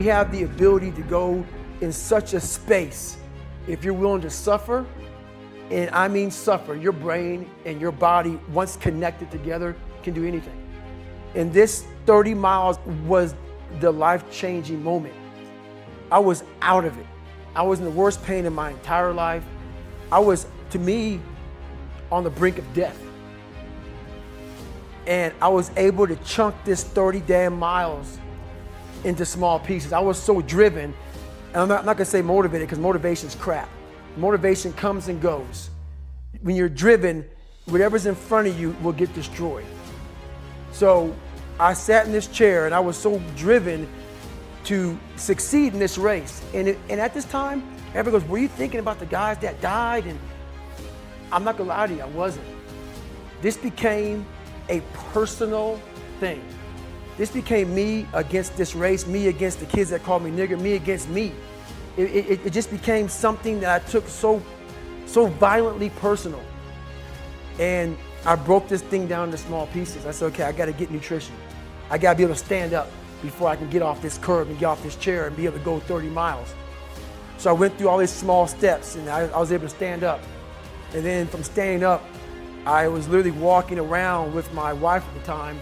We have the ability to go in such a space if you're willing to suffer, and I mean suffer. Your brain and your body, once connected together, can do anything. And this 30 miles was the life-changing moment. I was out of it. I was in the worst pain in my entire life. I was, to me, on the brink of death. And I was able to chunk this 30 damn miles into small pieces. I was so driven, and I'm not gonna say motivated, because motivation's crap. Motivation comes and goes. When you're driven, whatever's in front of you will get destroyed. So I sat in this chair and I was so driven to succeed in this race. And at this time, everyone goes, were you thinking about the guys that died? And I'm not gonna lie to you, I wasn't. This became a personal thing. This became me against this race, me against the kids that called me nigger, me against me. It just became something that I took so violently personal. And I broke this thing down into small pieces. I said, okay, I gotta get nutrition. I gotta be able to stand up before I can get off this curb and get off this chair and be able to go 30 miles. So I went through all these small steps and I was able to stand up. And then from standing up, I was literally walking around with my wife at the time,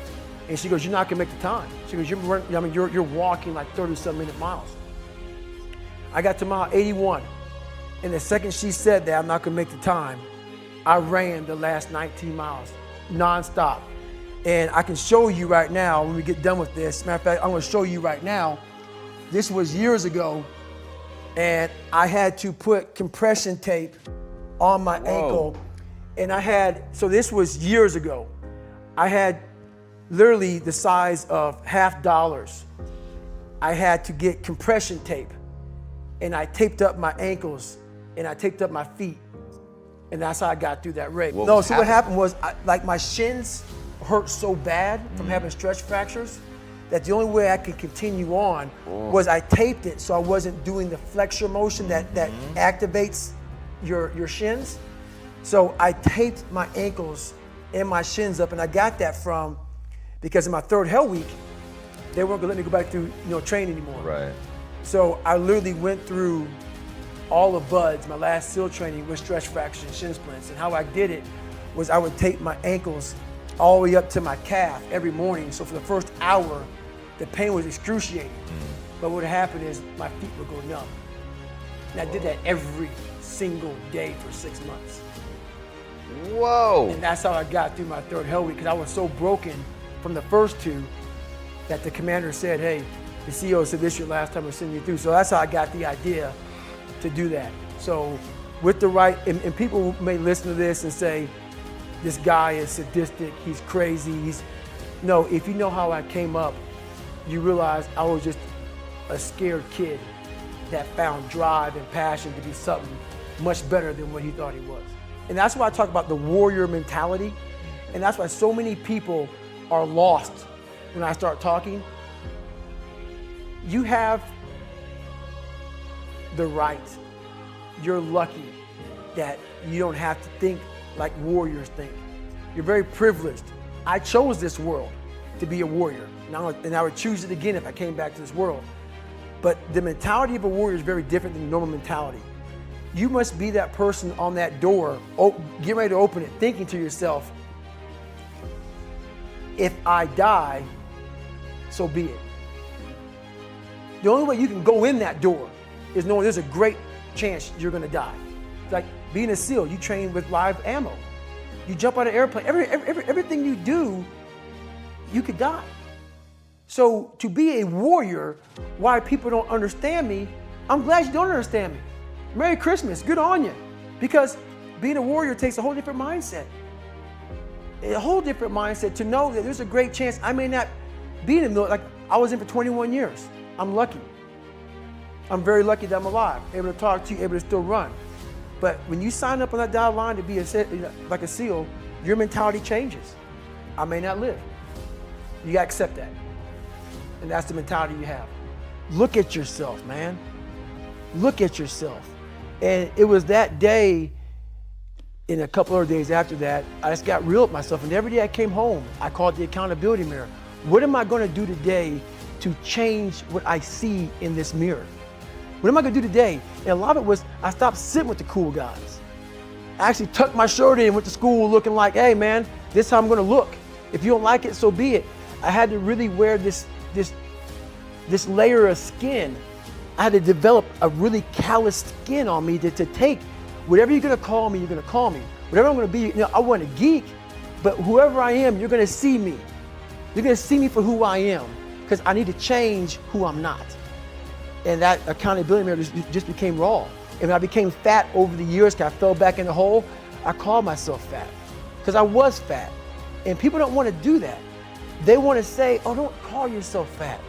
and she goes, you're not gonna make the time. She goes, you're walking like 30-some minute miles. I got to mile 81, and the second she said that I'm not gonna make the time, I ran the last 19 miles, nonstop. And I can show you right now when we get done with this. Matter of fact, I'm gonna show you right now. This was years ago, and I had to put compression tape on my ankle. And so this was years ago. I had literally the size of $50. I had to get compression tape, and I taped up my ankles and I taped up my feet. And that's how I got through that race. What happened was, like my shins hurt so bad from having stretch fractures that the only way I could continue on was I taped it so I wasn't doing the flexor motion that activates your shins. So I taped my ankles and my shins up, and I got that from, because in my third hell week, they weren't gonna let me go back to train anymore. Right. So I literally went through all of BUDS, my last SEAL training, with stretch fractures and shin splints. And how I did it was I would tape my ankles all the way up to my calf every morning. So for the first hour, the pain was excruciating. But what happened is my feet would go numb. And I did that every single day for 6 months. Whoa. And that's how I got through my third hell week, because I was so broken from the first two that the commander said, hey, the CEO said this is your last time we're sending you through. So that's how I got the idea to do that. So with the right, and people may listen to this and say, this guy is sadistic, he's crazy, no, if you know how I came up, you realize I was just a scared kid that found drive and passion to be something much better than what he thought he was. And that's why I talk about the warrior mentality. And that's why so many people are lost when I start talking. You have the right. You're lucky that you don't have to think like warriors think. You're very privileged. I chose this world to be a warrior. And I would choose it again if I came back to this world. But the mentality of a warrior is very different than the normal mentality. You must be that person on that door, get ready to open it, thinking to yourself, if I die, so be it. The only way you can go in that door is knowing there's a great chance you're gonna die. It's like being a SEAL, you train with live ammo. You jump out of an airplane, everything you do, you could die. So to be a warrior, why people don't understand me, I'm glad you don't understand me. Merry Christmas, good on you. Because being a warrior takes a whole different mindset. A whole different mindset to know that there's a great chance I may not be in the military. Like I was in for 21 years. I'm lucky. I'm very lucky that I'm alive, able to talk to you, able to still run. But when you sign up on that dotted line to be like a SEAL, your mentality changes. I may not live. You gotta accept that. And that's the mentality you have. Look at yourself, man. Look at yourself. And it was that day, and a couple other days after that, I just got real with myself. And every day I came home, I called the accountability mirror. What am I gonna do today to change what I see in this mirror. What am I gonna do today? And a lot of it was I stopped sitting with the cool guys. I actually tucked my shirt in and went to school looking like, hey man, this is how I'm gonna look. If you don't like it, so be it. I had to really wear this layer of skin. I had to develop a really callous skin on me to take whatever you're gonna call me, you're gonna call me. Whatever I'm gonna be, I wasn't a geek, but whoever I am, you're gonna see me. You're gonna see me for who I am, because I need to change who I'm not. And that accountability mirror just became raw. And when I became fat over the years, because I fell back in the hole, I called myself fat, because I was fat. And people don't wanna do that. They wanna say, oh, don't call yourself fat.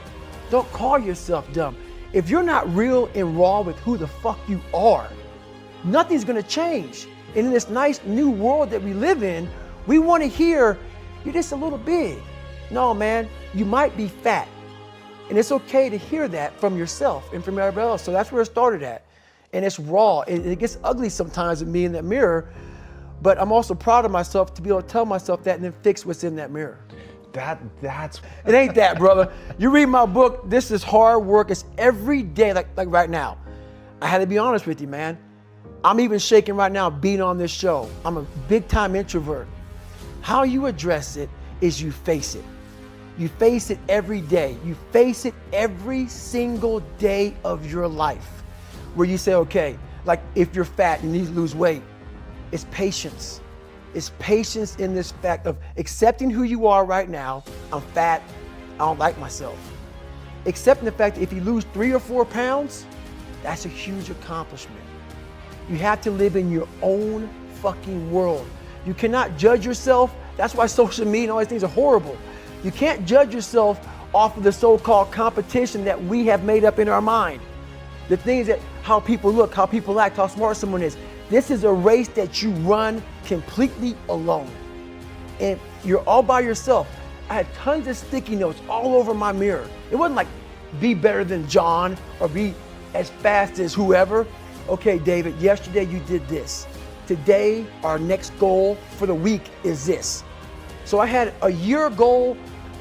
Don't call yourself dumb. If you're not real and raw with who the fuck you are, nothing's gonna change. And in this nice new world that we live in, we wanna hear, you're just a little big. No, man, you might be fat. And it's okay to hear that from yourself and from everybody else. So that's where it started at. And it's raw. It gets ugly sometimes with me in that mirror, but I'm also proud of myself to be able to tell myself that and then fix what's in that mirror. That's It ain't that, brother. You read my book, this is hard work. It's every day, like right now. I had to be honest with you, man. I'm even shaking right now being on this show. I'm a big time introvert. How you address it is you face it. You face it every day. You face it every single day of your life. Where you say, okay, like if you're fat and you need to lose weight, it's patience. It's patience in this fact of accepting who you are right now. I'm fat, I don't like myself. Accepting the fact that if you lose 3 or 4 pounds, that's a huge accomplishment. You have to live in your own fucking world. You cannot judge yourself. That's why social media and all these things are horrible. You can't judge yourself off of the so-called competition that we have made up in our mind. The things that, how people look, how people act, how smart someone is. This is a race that you run completely alone. And you're all by yourself. I had tons of sticky notes all over my mirror. It wasn't like, be better than John or be as fast as whoever. Okay, David, yesterday you did this. Today, our next goal for the week is this. So I had a year goal,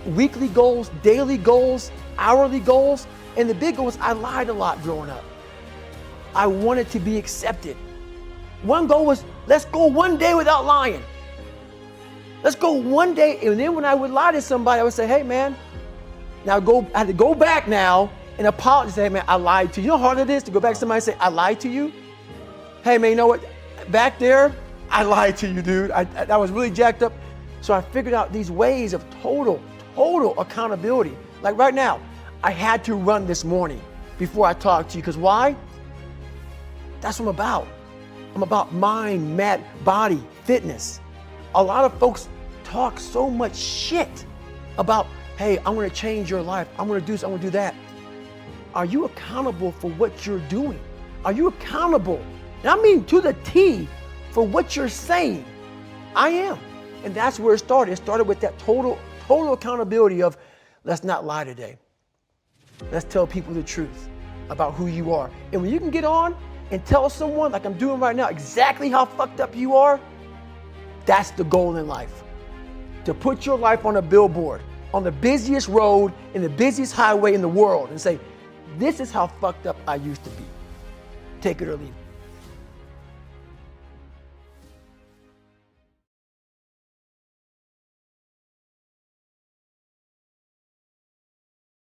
weekly goals, daily goals, hourly goals, and the big goal was I lied a lot growing up. I wanted to be accepted. One goal was, let's go one day without lying. Let's go one day, and then when I would lie to somebody, I would say, hey man, now I had to go back now and apologize, say, hey man, I lied to you. You know how hard it is to go back to somebody and say, I lied to you? Hey man, you know what? Back there, I lied to you, dude. I was really jacked up. So I figured out these ways of total accountability. Like right now, I had to run this morning before I talked to you, because why? That's what I'm about. I'm about mind, body, fitness. A lot of folks talk so much shit about, hey, I'm gonna change your life. I'm gonna do this, I'm gonna do that. Are you accountable for what you're doing? Are you accountable? And I mean to the T for what you're saying. I am. And that's where it started. It started with that total accountability of, let's not lie today. Let's tell people the truth about who you are. And when you can get on and tell someone, like I'm doing right now, exactly how fucked up you are, that's the goal in life. To put your life on a billboard, on the busiest road, in the busiest highway in the world, and say, this is how fucked up I used to be. Take it or leave it.